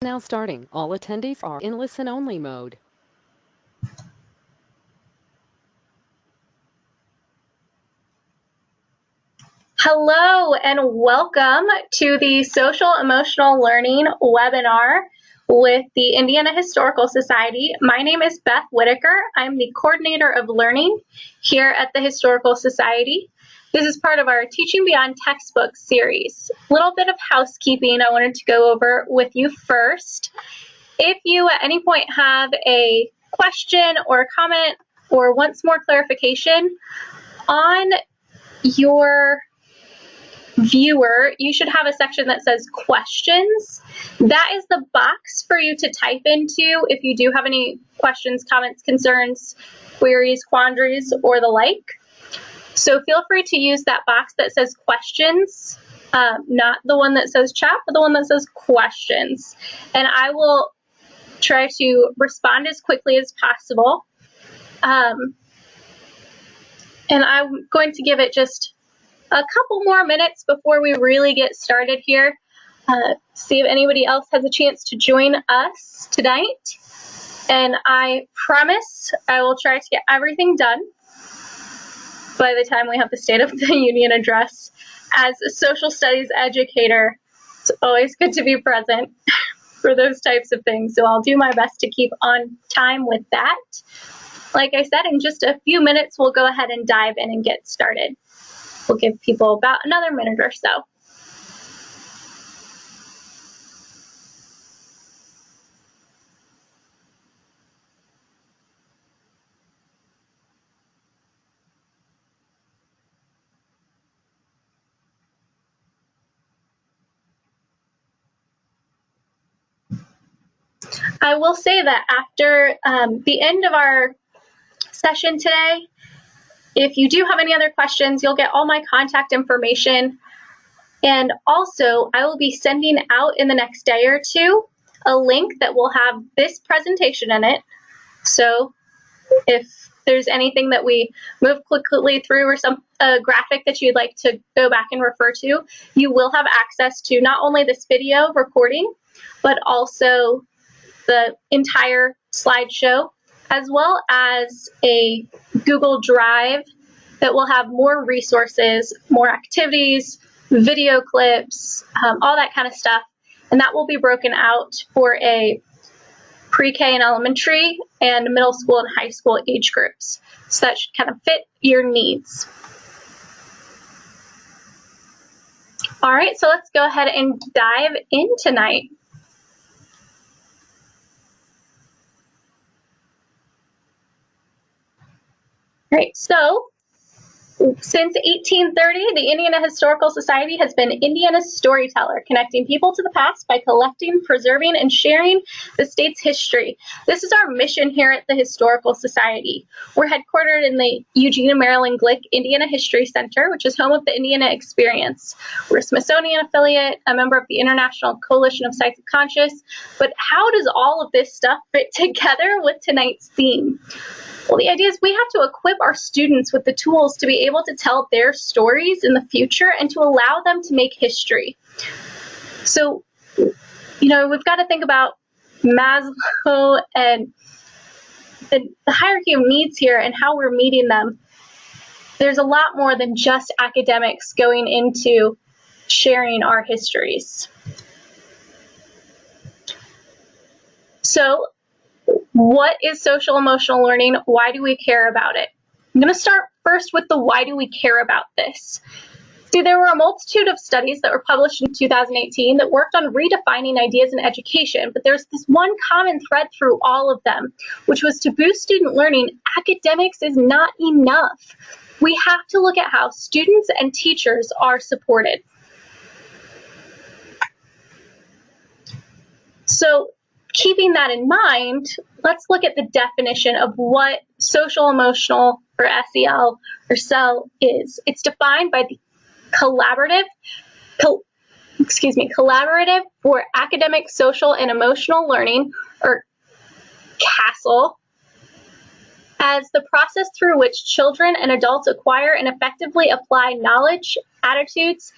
Now starting. All attendees are in listen-only mode. Hello and welcome to the Social Emotional Learning webinar with the Indiana Historical Society. My name is Beth Whitaker. I'm the coordinator of learning here at the Historical Society. This is part of our Teaching Beyond Textbook series. A little bit of housekeeping I wanted to go over with you first. If you at any point have a question or comment or want some more clarification on your viewer, you should have a section that says questions. That is the box for you to type into if you do have any questions, comments, concerns, queries, quandaries, or the like. So feel free to use that box that says questions, not the one that says chat, but the one that says questions. And I will try to respond as quickly as possible. And I'm going to give it just a couple more minutes before we really get started here. See if anybody else has a chance to join us tonight. And I promise I will try to get everything done by the time we have the State of the Union address. As a social studies educator, it's always good to be present for those types of things. So I'll do my best to keep on time with that. Like I said, in just a few minutes, we'll go ahead and dive in and get started. We'll give people about another minute or so. I will say that after the end of our session today, if you do have any other questions, you'll get all my contact information. And also, I will be sending out in the next day or two a link that will have this presentation in it. So if there's anything that we move quickly through or a graphic that you'd like to go back and refer to, you will have access to not only this video recording, but also the entire slideshow, as well as a Google Drive that will have more resources, more activities, video clips, all that kind of stuff. And that will be broken out for a pre-K and elementary and middle school and high school age groups. So that should kind of fit your needs. All right, so let's go ahead and dive in tonight. All right, so since 1830, the Indiana Historical Society has been Indiana's storyteller, connecting people to the past by collecting, preserving, and sharing the state's history. This is our mission here at the Historical Society. We're headquartered in the Eugene and Marilyn Glick Indiana History Center, which is home of the Indiana Experience. We're a Smithsonian affiliate, a member of the International Coalition of Sites of Conscious. But how does all of this stuff fit together with tonight's theme? Well, the idea is we have to equip our students with the tools to be able to tell their stories in the future and to allow them to make history. So, we've got to think about Maslow and the hierarchy of needs here and how we're meeting them. There's a lot more than just academics going into sharing our histories. So, what is social emotional learning? Why do we care about it? I'm going to start first with the why do we care about this? See, there were a multitude of studies that were published in 2018 that worked on redefining ideas in education, but there's this one common thread through all of them, which was to boost student learning, academics is not enough. We have to look at how students and teachers are supported. So, keeping that in mind, let's look at the definition of what social emotional or SEL or SEL is. It's defined by the collaborative for academic, social, and emotional learning, or CASEL, as the process through which children and adults acquire and effectively apply knowledge, attitudes,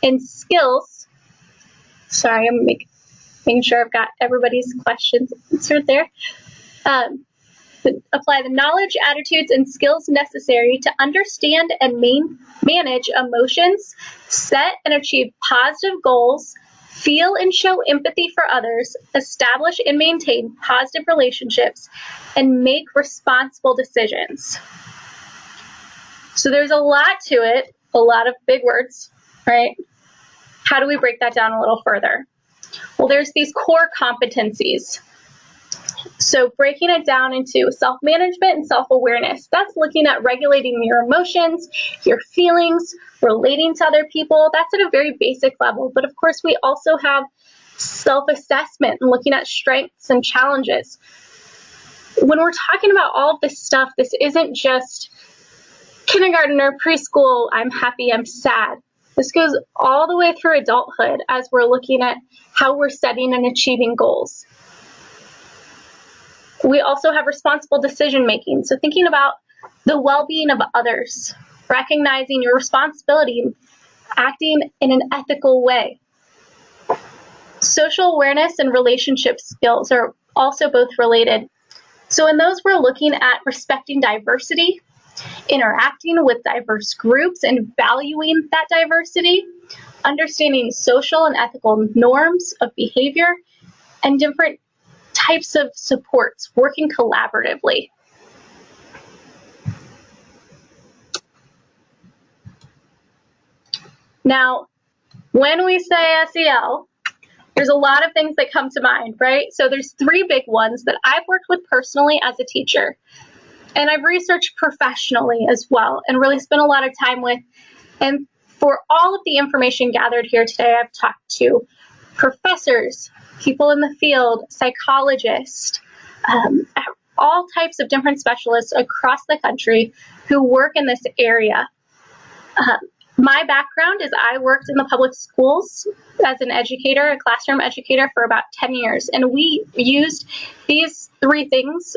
and skills. Sorry, I'm making making sure I've got everybody's questions answered there. Apply the knowledge, attitudes, and skills necessary to understand and manage emotions, set and achieve positive goals, feel and show empathy for others, establish and maintain positive relationships, and make responsible decisions. So there's a lot to it, a lot of big words, right? How do we break that down a little further? Well, there's these core competencies. So breaking it down into self-management and self-awareness, that's looking at regulating your emotions, your feelings, relating to other people. That's at a very basic level. But of course, we also have self-assessment and looking at strengths and challenges. When we're talking about all of this stuff, this isn't just kindergarten or preschool, I'm happy, I'm sad. This goes all the way through adulthood as we're looking at how we're setting and achieving goals. We also have responsible decision making. So thinking about the well-being of others, recognizing your responsibility, acting in an ethical way. Social awareness and relationship skills are also both related. So in those, we're looking at respecting diversity, interacting with diverse groups and valuing that diversity, understanding social and ethical norms of behavior, and different types of supports, working collaboratively. Now, when we say SEL, there's a lot of things that come to mind, right? So there's three big ones that I've worked with personally as a teacher, and I've researched professionally as well, and really spent a lot of time with. And for all of the information gathered here today, I've talked to professors, people in the field, psychologists, all types of different specialists across the country who work in this area. My background is I worked in the public schools as an educator, a classroom educator for about 10 years, and we used these three things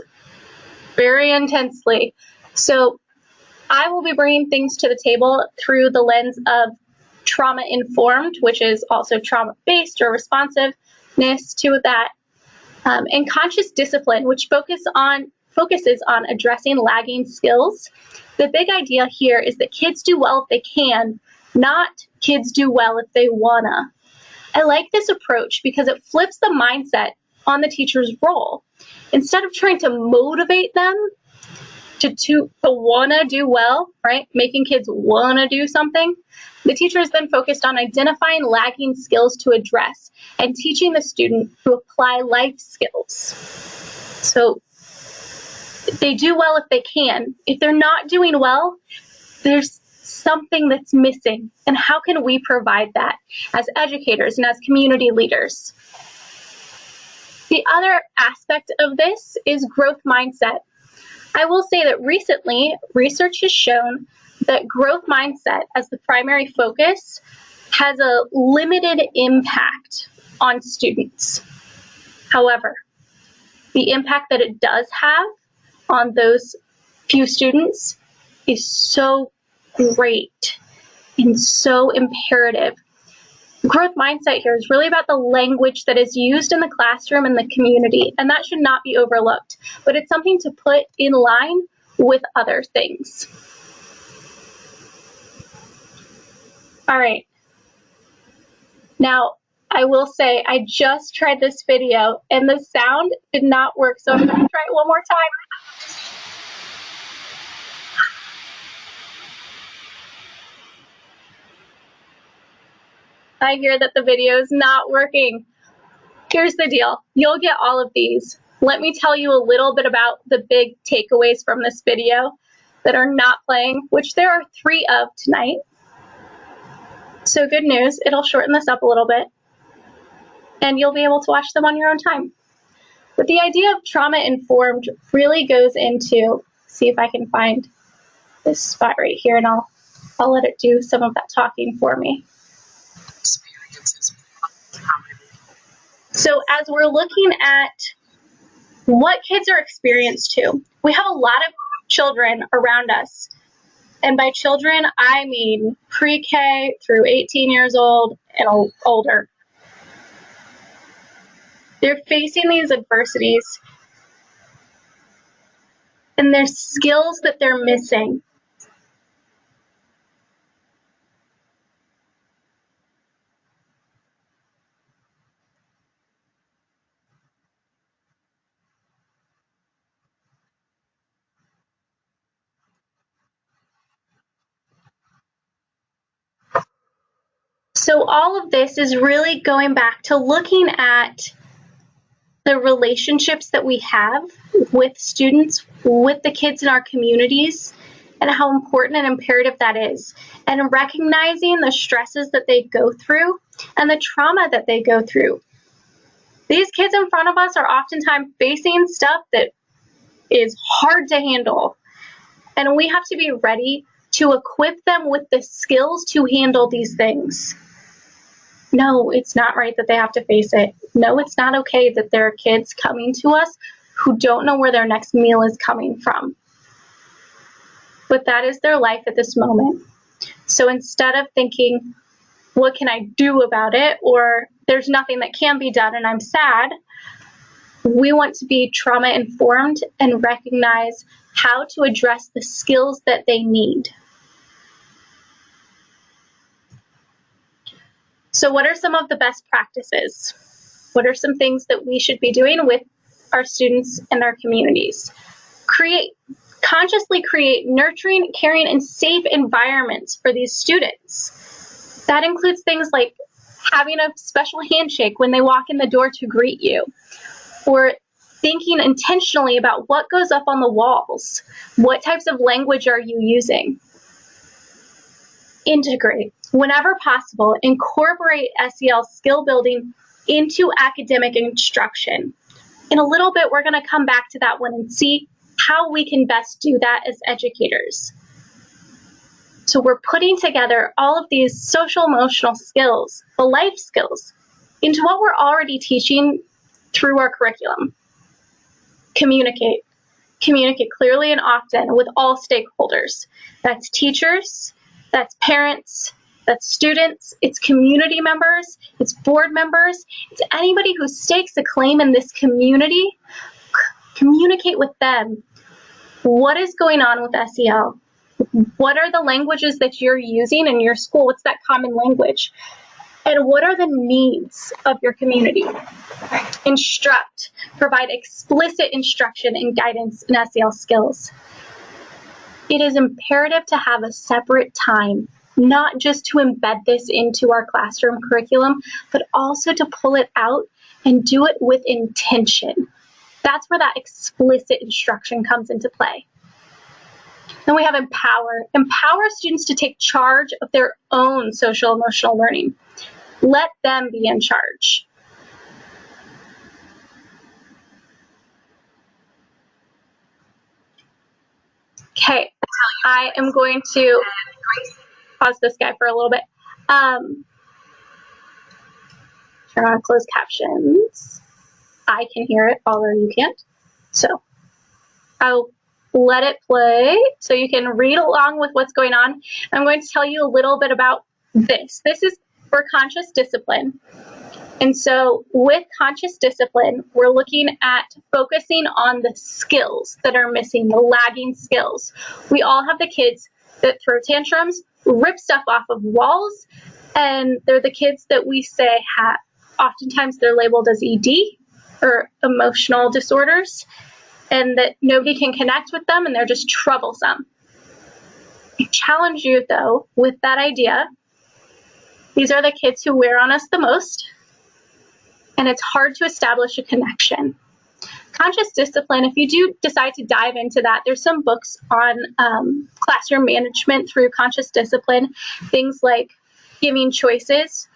very intensely. So I will be bringing things to the table through the lens of trauma-informed, which is also trauma-based or responsiveness to that, and conscious discipline, which focuses on addressing lagging skills. The big idea here is that kids do well if they can, not kids do well if they wanna. I like this approach because it flips the mindset on the teacher's role. Instead of trying to motivate them to wanna do well, right? Making kids wanna do something. The teacher is then focused on identifying lagging skills to address and teaching the student to apply life skills. So they do well if they can. If they're not doing well, there's something that's missing. And how can we provide that as educators and as community leaders? The other aspect of this is growth mindset. I will say that recently, research has shown that growth mindset as the primary focus has a limited impact on students. However, the impact that it does have on those few students is so great and so imperative. Growth mindset here is really about the language that is used in the classroom and the community, and that should not be overlooked, but it's something to put in line with other things. All right. Now, I will say I just tried this video and the sound did not work, so I'm going to try it one more time. I hear that the video is not working. Here's the deal. You'll get all of these. Let me tell you a little bit about the big takeaways from this video that are not playing, which there are 3 of tonight. So good news, it'll shorten this up a little bit, and you'll be able to watch them on your own time. But the idea of trauma-informed really goes into, see if I can find this spot right here, and I'll let it do some of that talking for me. So as we're looking at what kids are experienced to, we have a lot of children around us. And by children, I mean pre-K through 18 years old and older. They're facing these adversities, and there's skills that they're missing. So all of this is really going back to looking at the relationships that we have with students, with the kids in our communities, and how important and imperative that is. And recognizing the stresses that they go through and the trauma that they go through. These kids in front of us are oftentimes facing stuff that is hard to handle. And we have to be ready to equip them with the skills to handle these things. No, it's not right that they have to face it. No, it's not okay that there are kids coming to us who don't know where their next meal is coming from. But that is their life at this moment. So instead of thinking, what can I do about it? Or there's nothing that can be done and I'm sad, we want to be trauma informed and recognize how to address the skills that they need. So what are some of the best practices? What are some things that we should be doing with our students and our communities? Consciously create nurturing, caring, and safe environments for these students. That includes things like having a special handshake when they walk in the door to greet you, or thinking intentionally about what goes up on the walls. What types of language are you using? Integrate. Whenever possible, incorporate SEL skill building into academic instruction. In a little bit, we're going to come back to that one and see how we can best do that as educators. So we're putting together all of these social emotional skills, the life skills, into what we're already teaching through our curriculum. Communicate. Communicate clearly and often with all stakeholders. That's teachers, that's parents, that's students, it's community members, it's board members, it's anybody who stakes a claim in this community. Communicate with them. What is going on with SEL? What are the languages that you're using in your school? What's that common language? And what are the needs of your community? Instruct. Provide explicit instruction and guidance in SEL skills. It is imperative to have a separate time, not just to embed this into our classroom curriculum, but also to pull it out and do it with intention. That's where that explicit instruction comes into play. Then we have empower. Empower students to take charge of their own social emotional learning. Let them be in charge. Okay, I am going to pause this guy for a little bit. Turn on closed captions. I can hear it, although you can't. So I'll let it play so you can read along with what's going on. I'm going to tell you a little bit about this. This is for conscious discipline. And so with conscious discipline, we're looking at focusing on the skills that are missing, the lagging skills. We all have the kids that throw tantrums, rip stuff off of walls, and they're the kids that we say have, oftentimes they're labeled as ED or emotional disorders, and that nobody can connect with them and they're just troublesome. I challenge you though with that idea. These are the kids who wear on us the most, and it's hard to establish a connection. Conscious discipline, if you do decide to dive into that, there's some books on classroom management through conscious discipline, things like giving choices.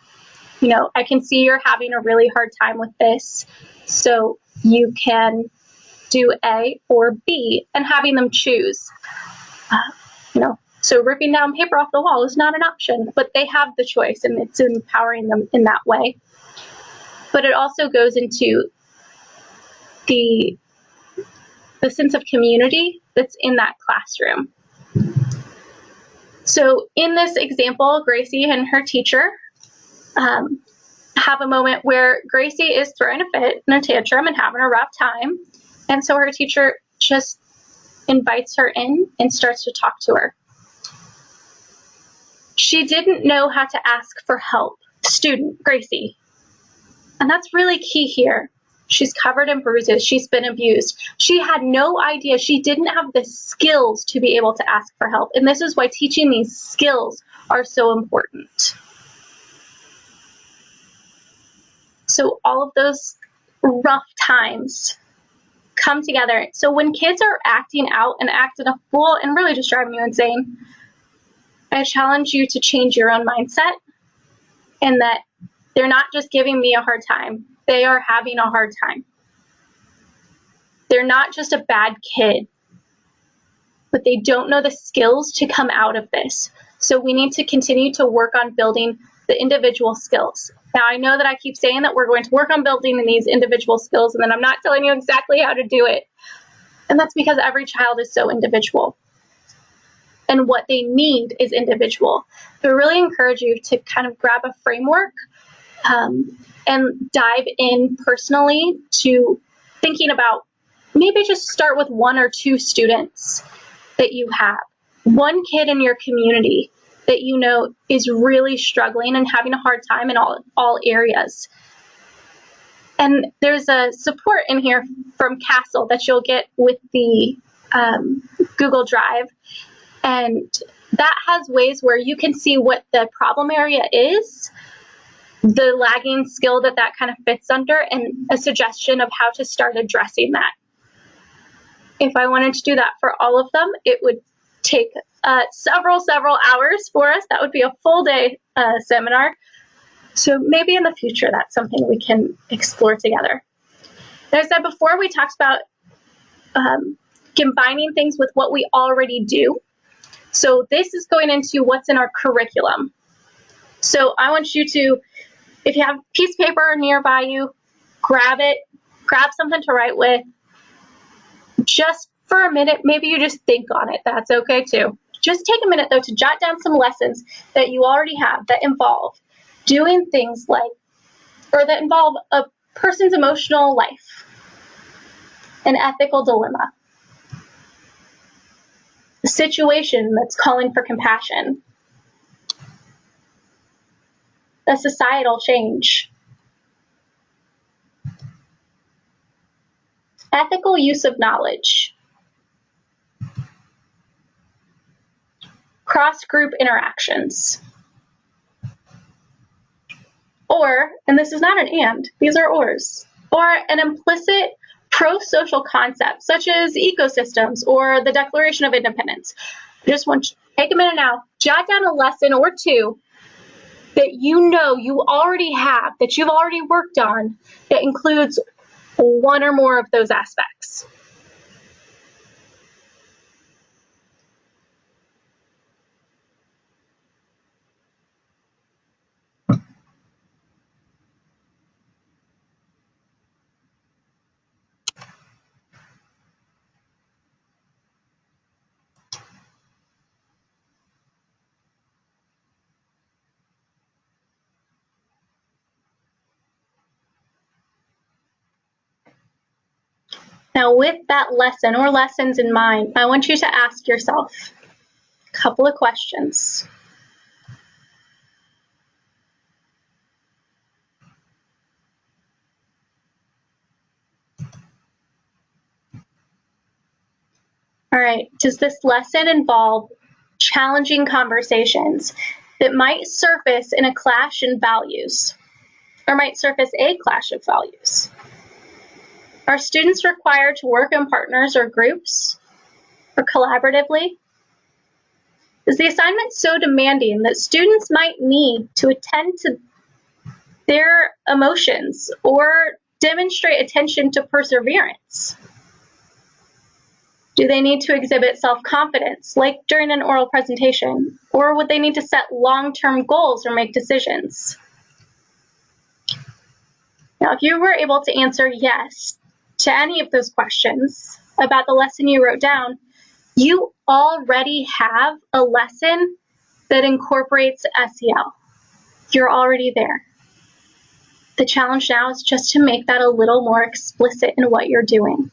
You know, I can see you're having a really hard time with this, so you can do A or B, and having them choose. So ripping down paper off the wall is not an option, but they have the choice, and it's empowering them in that way. But it also goes into the sense of community that's in that classroom. So in this example, Gracie and her teacher have a moment where Gracie is throwing a fit and a tantrum and having a rough time. And so her teacher just invites her in and starts to talk to her. She didn't know how to ask for help. Student, Gracie. And that's really key here. She's covered in bruises. She's been abused. She had no idea. She didn't have the skills to be able to ask for help. And this is why teaching these skills are so important. So all of those rough times come together. So when kids are acting out and acting a fool and really just driving you insane, I challenge you to change your own mindset, and that they're not just giving me a hard time. They are having a hard time. They're not just a bad kid, but they don't know the skills to come out of this. So we need to continue to work on building the individual skills. Now, I know that I keep saying that we're going to work on building these individual skills, and then I'm not telling you exactly how to do it. And that's because every child is so individual. And what they need is individual. So I really encourage you to kind of grab a framework and dive in personally to thinking about, maybe just start with 1 or 2 students that you have. One kid in your community that you know is really struggling and having a hard time in all areas. And there's a support in here from Castle that you'll get with the Google Drive. And that has ways where you can see what the problem area is, the lagging skill that kind of fits under, and a suggestion of how to start addressing that. If I wanted to do that for all of them, it would take several hours for us. That would be a full day seminar. So maybe in the future, that's something we can explore together. As I said before, we talked about combining things with what we already do. So this is going into what's in our curriculum. So I want you to, if you have a piece of paper nearby you, grab it, grab something to write with. Just for a minute, maybe you just think on it. That's okay too. Just take a minute though to jot down some lessons that you already have that involve doing things like, or that involve a person's emotional life, an ethical dilemma, a situation that's calling for compassion, a societal change, ethical use of knowledge, cross-group interactions, or, and this is not an and, these are ors, or an implicit pro-social concept such as ecosystems or the Declaration of Independence. I just want you to take a minute now, jot down a lesson or 2 that you know you already have, that you've already worked on, that includes 1 or more of those aspects. Now, with that lesson or lessons in mind, I want you to ask yourself a couple of questions. All right, does this lesson involve challenging conversations that might surface in a clash in values, or might surface a clash of values? Are students required to work in partners or groups, or collaboratively? Is the assignment so demanding that students might need to attend to their emotions or demonstrate attention to perseverance? Do they need to exhibit self-confidence, like during an oral presentation, or would they need to set long-term goals or make decisions? Now, if you were able to answer yes to any of those questions about the lesson you wrote down, you already have a lesson that incorporates SEL. You're already there. The challenge now is just to make that a little more explicit in what you're doing.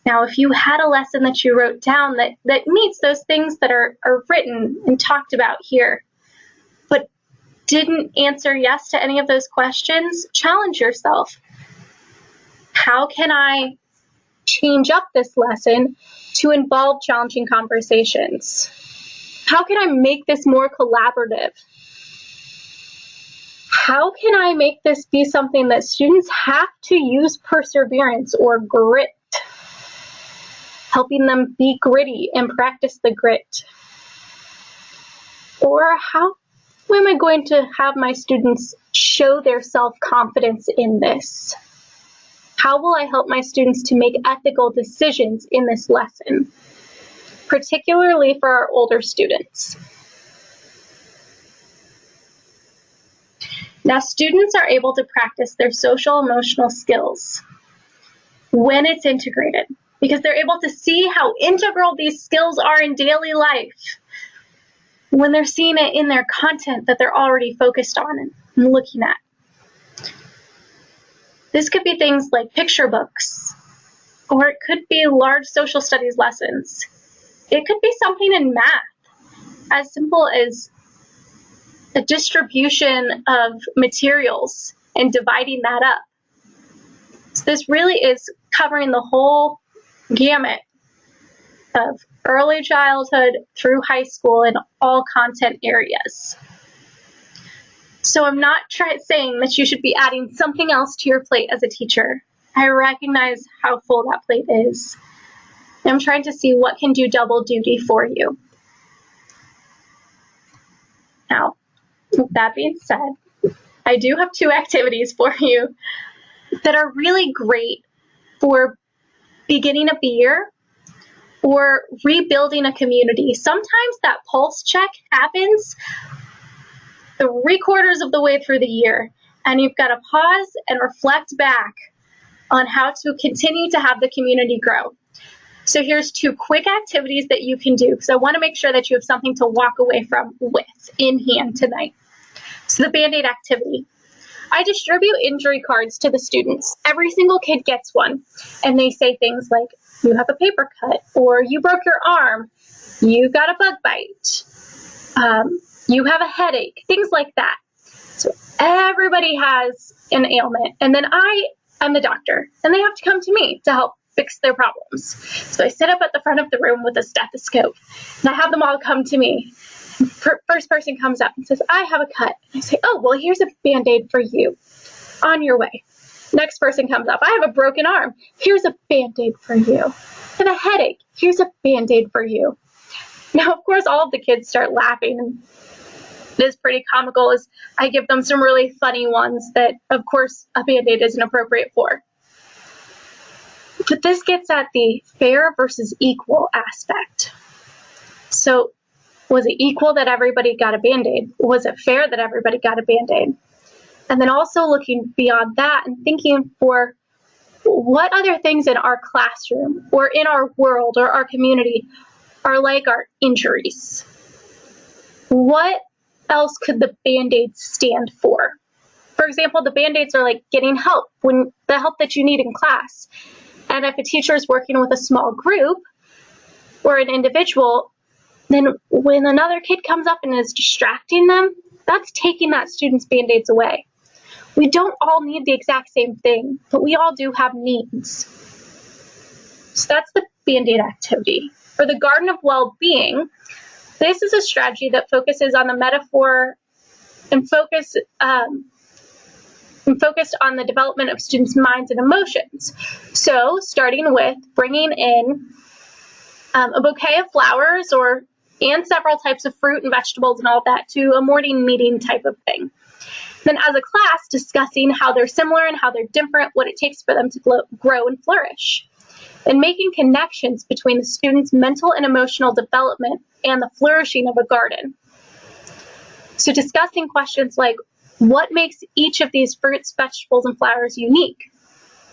Now, if you had a lesson that you wrote down that meets those things that are written and talked about here, but didn't answer yes to any of those questions, challenge yourself. How can I change up this lesson to involve challenging conversations? How can I make this more collaborative? How can I make this be something that students have to use perseverance or grit, helping them be gritty and practice the grit? Or how am I going to have my students show their self-confidence in this? How will I help my students to make ethical decisions in this lesson, particularly for our older students? Now, students are able to practice their social-emotional skills when it's integrated, because they're able to see how integral these skills are in daily life when they're seeing it in their content that they're already focused on and looking at. This could be things like picture books, or it could be large social studies lessons. It could be something in math, as simple as a distribution of materials and dividing that up. So this really is covering the whole gamut of early childhood through high school in all content areas. So I'm not saying that you should be adding something else to your plate as a teacher. I recognize how full that plate is. I'm trying to see what can do double duty for you. Now, with that being said, I do have 2 activities for you that are really great for beginning of the year or rebuilding a community. Sometimes that pulse check happens 3/4 of the way through the year, and you've got to pause and reflect back on how to continue to have the community grow. So here's 2 quick activities that you can do, because I want to make sure that you have something to walk away from with in hand tonight. So the BandAid activity. I distribute injury cards to the students. Every single kid gets one, and they say things like, you have a paper cut, or you broke your arm, you got a bug bite, you have a headache, things like that. So everybody has an ailment, and then I'm the doctor, and they have to come to me to help fix their problems. So I sit up at the front of the room with a stethoscope, and I have them all come to me. First person comes up and says, I have a cut. And I say, oh, well, here's a Band-Aid for you. On your way. Next person comes up, I have a broken arm. Here's a Band-Aid for you. I have a headache. Here's a Band-Aid for you. Now, of course, all of the kids start laughing, and it is pretty comical as I give them some really funny ones that, of course, a Band-Aid isn't appropriate for. But this gets at the fair versus equal aspect. So, was it equal that everybody got a Band-Aid? Was it fair that everybody got a Band-Aid? And then also looking beyond that and thinking for what other things in our classroom or in our world or our community are like our injuries? What else could the Band-Aids stand for? For example, the Band-Aids are like getting help, when the help that you need in class. And if a teacher is working with a small group or an individual, then when another kid comes up and is distracting them, that's taking that student's Band-Aids away. We don't all need the exact same thing, but we all do have needs. So that's the Band-Aid activity. For the Garden of Wellbeing, this is a strategy that focuses on the metaphor and focused on the development of students' minds and emotions. So starting with bringing in a bouquet of flowers and several types of fruit and vegetables and all that to a morning meeting type of thing. Then as a class, discussing how they're similar and how they're different, what it takes for them to grow and flourish. And making connections between the students' mental and emotional development and the flourishing of a garden. So discussing questions like, what makes each of these fruits, vegetables, and flowers unique?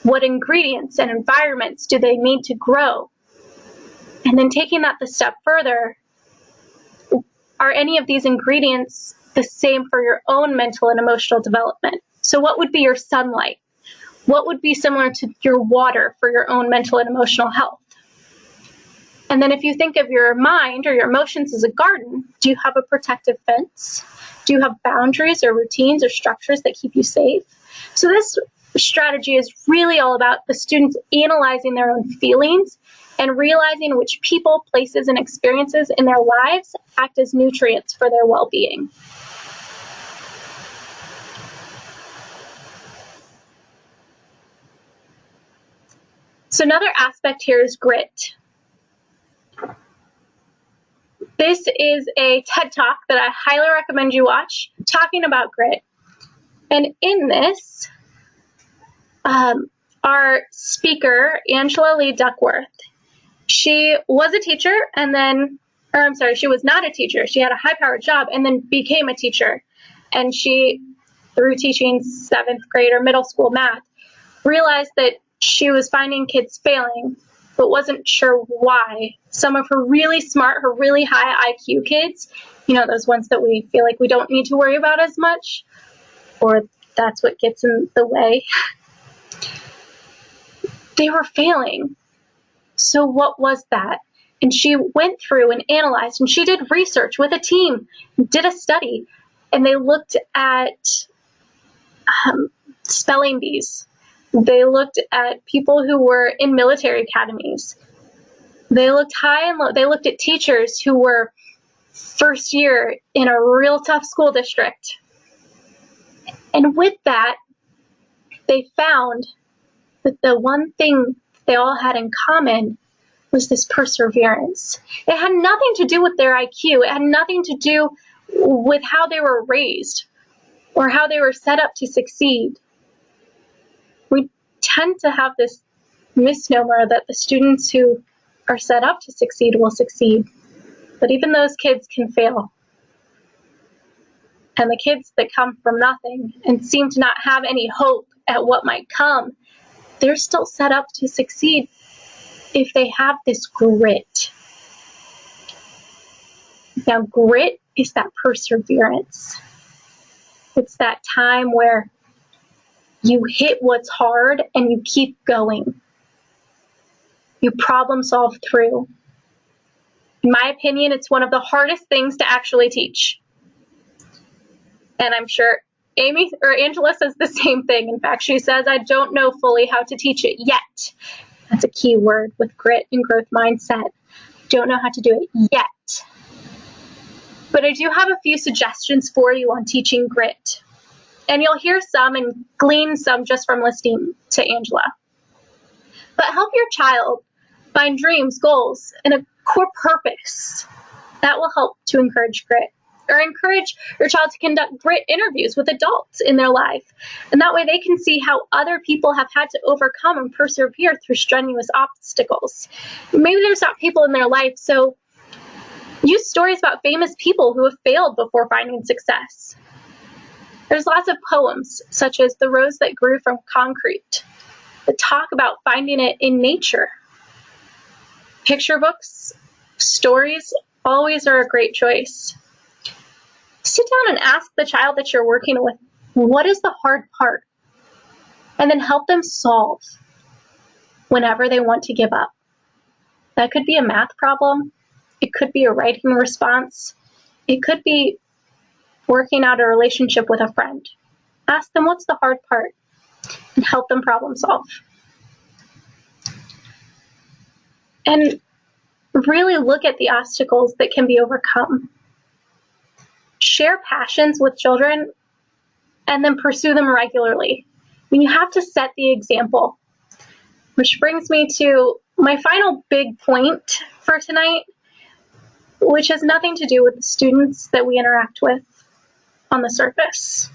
What ingredients and environments do they need to grow? And then taking that the step further, are any of these ingredients the same for your own mental and emotional development. So what would be your sunlight? What would be similar to your water for your own mental and emotional health? And then if you think of your mind or your emotions as a garden, do you have a protective fence? Do you have boundaries or routines or structures that keep you safe? So this strategy is really all about the students analyzing their own feelings and realizing which people, places, and experiences in their lives act as nutrients for their well-being. So another aspect here is grit. This is a TED Talk that I highly recommend you watch, talking about grit. And in this, our speaker, Angela Lee Duckworth, she was a teacher she was not a teacher. She had a high-powered job and then became a teacher. And she, through teaching 7th grade or middle school math, realized that she was finding kids failing, but wasn't sure why. Some of her really smart, her really high IQ kids, those ones that we feel like we don't need to worry about as much, or that's what gets in the way, they were failing. So what was that? And she went through and analyzed, and she did research with a team, did a study, and they looked at spelling bees. They looked at people who were in military academies. They looked high and low. They looked at teachers who were first year in a real tough school district. And with that, they found that the one thing they all had in common was this perseverance. It had nothing to do with their IQ. It had nothing to do with how they were raised or how they were set up to succeed. We tend to have this misnomer that the students who are set up to succeed will succeed. But even those kids can fail. And the kids that come from nothing and seem to not have any hope at what might come, they're still set up to succeed if they have this grit. Now, grit is that perseverance. It's that time where you hit what's hard and you keep going. You problem solve through. In my opinion, it's one of the hardest things to actually teach. And I'm sure Angela says the same thing. In fact, she says, I don't know fully how to teach it yet. That's a key word with grit and growth mindset. Don't know how to do it yet. But I do have a few suggestions for you on teaching grit. And you'll hear some and glean some just from listening to Angela. But help your child find dreams, goals, and a core purpose. That will help to encourage grit. Or encourage your child to conduct grit interviews with adults in their life. And that way they can see how other people have had to overcome and persevere through strenuous obstacles. Maybe there's not people in their life, so use stories about famous people who have failed before finding success. There's lots of poems, such as The Rose That Grew from Concrete, that talk about finding it in nature. Picture books, stories, always are a great choice. Sit down and ask the child that you're working with, what is the hard part? And then help them solve whenever they want to give up. That could be a math problem. It could be a writing response. It could be working out a relationship with a friend. Ask them what's the hard part and help them problem solve. And really look at the obstacles that can be overcome. Share passions with children and then pursue them regularly. You have to set the example. Which brings me to my final big point for tonight, which has nothing to do with the students that we interact with on the surface,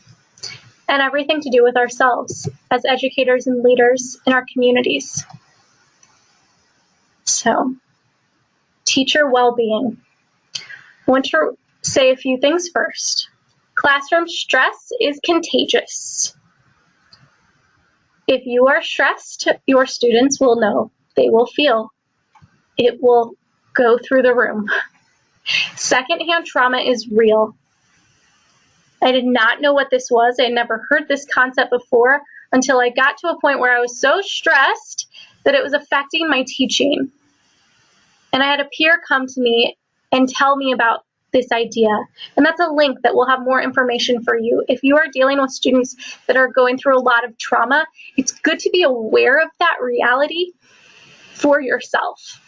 and everything to do with ourselves as educators and leaders in our communities. So, teacher well-being. I want to say a few things first. Classroom stress is contagious. If you are stressed, your students will know. They will feel. It will go through the room. Secondhand trauma is real. I did not know what this was. I had never heard this concept before until I got to a point where I was so stressed that it was affecting my teaching. And I had a peer come to me and tell me about this idea. And that's a link that will have more information for you. If you are dealing with students that are going through a lot of trauma, it's good to be aware of that reality for yourself.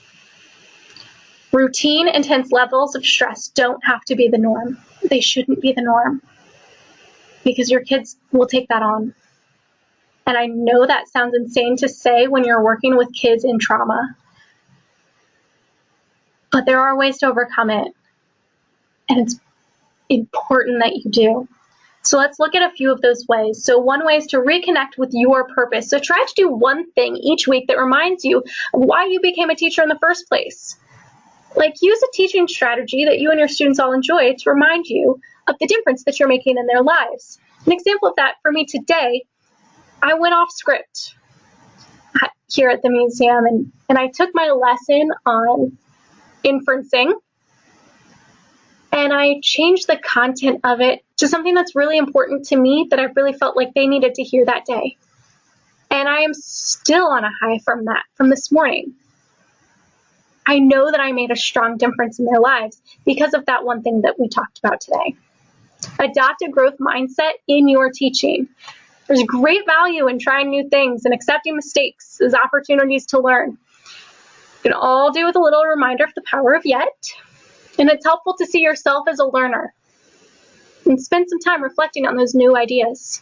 Routine, intense levels of stress don't have to be the norm. They shouldn't be the norm because your kids will take that on. And I know that sounds insane to say when you're working with kids in trauma, but there are ways to overcome it. And it's important that you do. So let's look at a few of those ways. So one way is to reconnect with your purpose. So try to do one thing each week that reminds you of why you became a teacher in the first place. Like use a teaching strategy that you and your students all enjoy to remind you of the difference that you're making in their lives. An example of that for me today, I went off script here at the museum and I took my lesson on inferencing and I changed the content of it to something that's really important to me that I really felt like they needed to hear that day. And I am still on a high from that, from this morning. I know that I made a strong difference in their lives because of that one thing that we talked about today. Adopt a growth mindset in your teaching. There's great value in trying new things and accepting mistakes as opportunities to learn. You can all do with a little reminder of the power of yet. And it's helpful to see yourself as a learner and spend some time reflecting on those new ideas.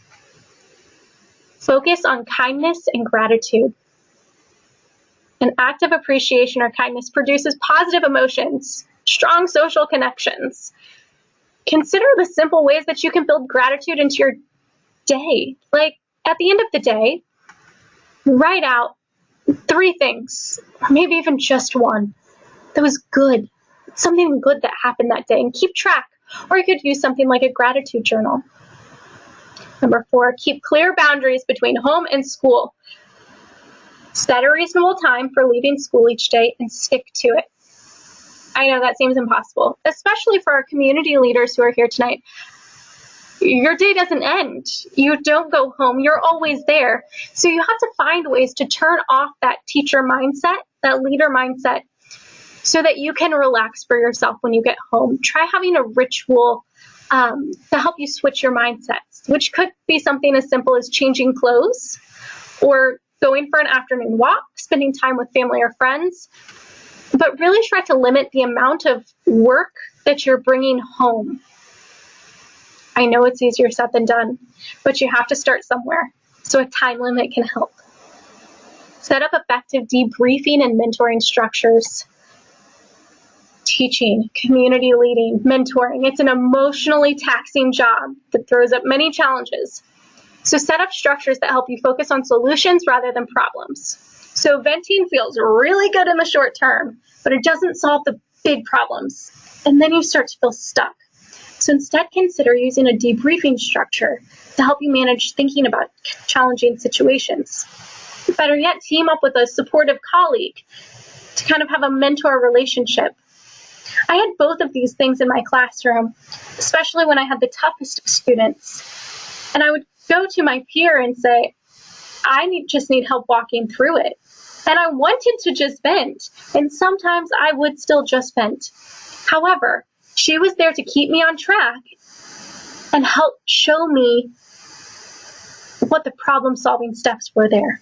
Focus on kindness and gratitude. An act of appreciation or kindness produces positive emotions, strong social connections. Consider the simple ways that you can build gratitude into your day. Like at the end of the day, write out 3 things, or maybe even just one, that was good, something good that happened that day, and keep track. Or you could use something like a gratitude journal. Number 4, keep clear boundaries between home and school. Set a reasonable time for leaving school each day and stick to it. I know that seems impossible, especially for our community leaders who are here tonight. Your day doesn't end. You don't go home. You're always there. So you have to find ways to turn off that teacher mindset, that leader mindset, so that you can relax for yourself when you get home. Try having a ritual to help you switch your mindsets, which could be something as simple as changing clothes or going for an afternoon walk, spending time with family or friends. But really try to limit the amount of work that you're bringing home. I know it's easier said than done, but you have to start somewhere. So a time limit can help. Set up effective debriefing and mentoring structures. Teaching, community leading, mentoring. It's an emotionally taxing job that throws up many challenges. So set up structures that help you focus on solutions rather than problems. So venting feels really good in the short term, but it doesn't solve the big problems. And then you start to feel stuck. So instead, consider using a debriefing structure to help you manage thinking about challenging situations. Better yet, team up with a supportive colleague to kind of have a mentor relationship. I had both of these things in my classroom, especially when I had the toughest of students. And I would go to my peer and say, I just need help walking through it. And I wanted to just vent. And sometimes I would still just vent. However, she was there to keep me on track and help show me what the problem-solving steps were there.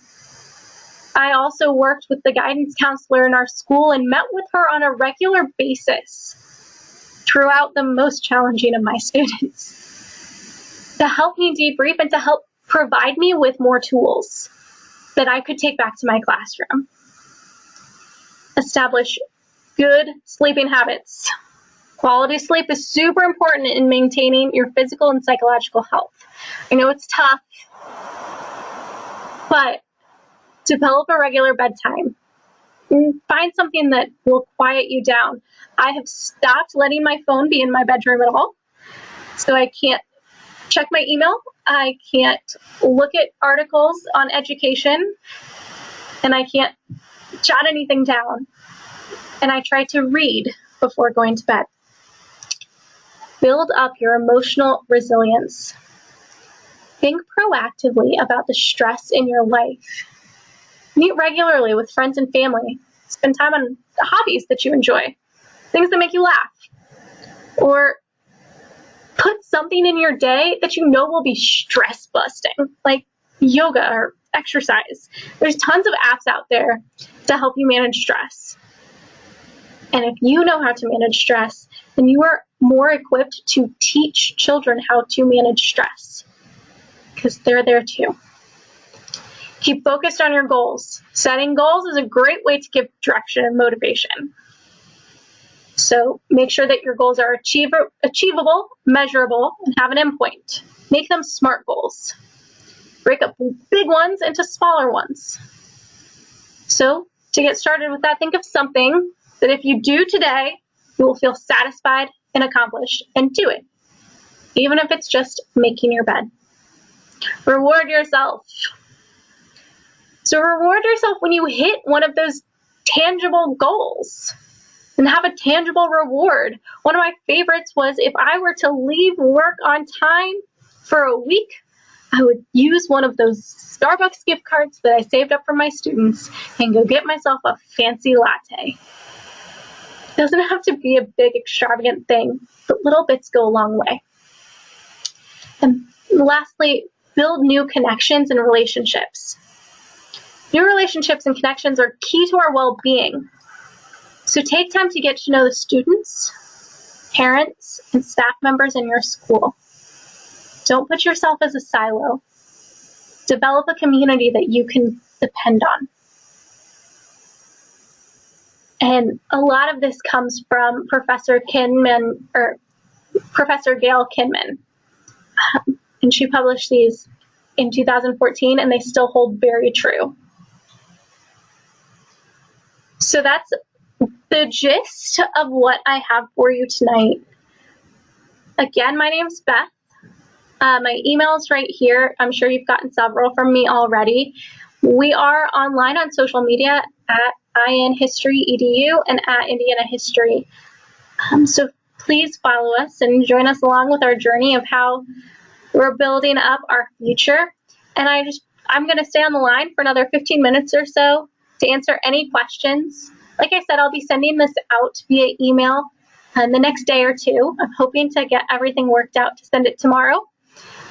I also worked with the guidance counselor in our school and met with her on a regular basis throughout the most challenging of my students to help me debrief and to help provide me with more tools that I could take back to my classroom. Establish good sleeping habits. Quality sleep is super important in maintaining your physical and psychological health. I know it's tough, but develop a regular bedtime. Find something that will quiet you down. I have stopped letting my phone be in my bedroom at all, so I can't check my email. I can't look at articles on education, and I can't jot anything down. And I try to read before going to bed. Build up your emotional resilience. Think proactively about the stress in your life. Meet regularly with friends and family. Spend time on hobbies that you enjoy, things that make you laugh. Or put something in your day that you know will be stress busting, like yoga or exercise. There's tons of apps out there to help you manage stress. And if you know how to manage stress, then you are more equipped to teach children how to manage stress, because they're there too. Keep focused on your goals. Setting goals is a great way to give direction and motivation. So make sure that your goals are achievable, measurable, and have an endpoint. Make them SMART goals. Break up big ones into smaller ones. So to get started with that, think of something that if you do today, you will feel satisfied and accomplished, and do it, even if it's just making your bed. Reward yourself. So reward yourself when you hit one of those tangible goals and have a tangible reward. One of my favorites was if I were to leave work on time for a week, I would use one of those Starbucks gift cards that I saved up for my students and go get myself a fancy latte. It doesn't have to be a big, extravagant thing, but little bits go a long way. And lastly, build new connections and relationships. New relationships and connections are key to our well-being. So take time to get to know the students, parents, and staff members in your school. Don't put yourself as a silo. Develop a community that you can depend on. And a lot of this comes from Professor Gail Kinman. And she published these in 2014, and they still hold very true. So that's the gist of what I have for you tonight. Again, my name's Beth. My email is right here. I'm sure you've gotten several from me already. We are online on social media at INHistoryEDU and at Indiana History. So please follow us and join us along with our journey of how we're building up our future. And I'm going to stay on the line for another 15 minutes or so to answer any questions. Like I said, I'll be sending this out via email the next day or two. I'm hoping to get everything worked out to send it tomorrow.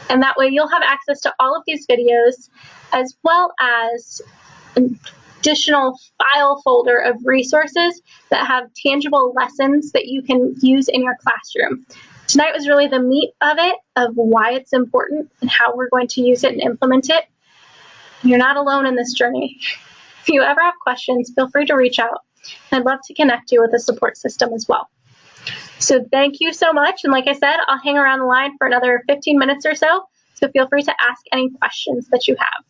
And that way you'll have access to all of these videos, as well as an additional file folder of resources that have tangible lessons that you can use in your classroom. Tonight was really the meat of it, of why it's important and how we're going to use it and implement it. You're not alone in this journey. If you ever have questions, feel free to reach out. I'd love to connect you with a support system as well. So thank you so much. And like I said, I'll hang around the line for another 15 minutes or so. So feel free to ask any questions that you have.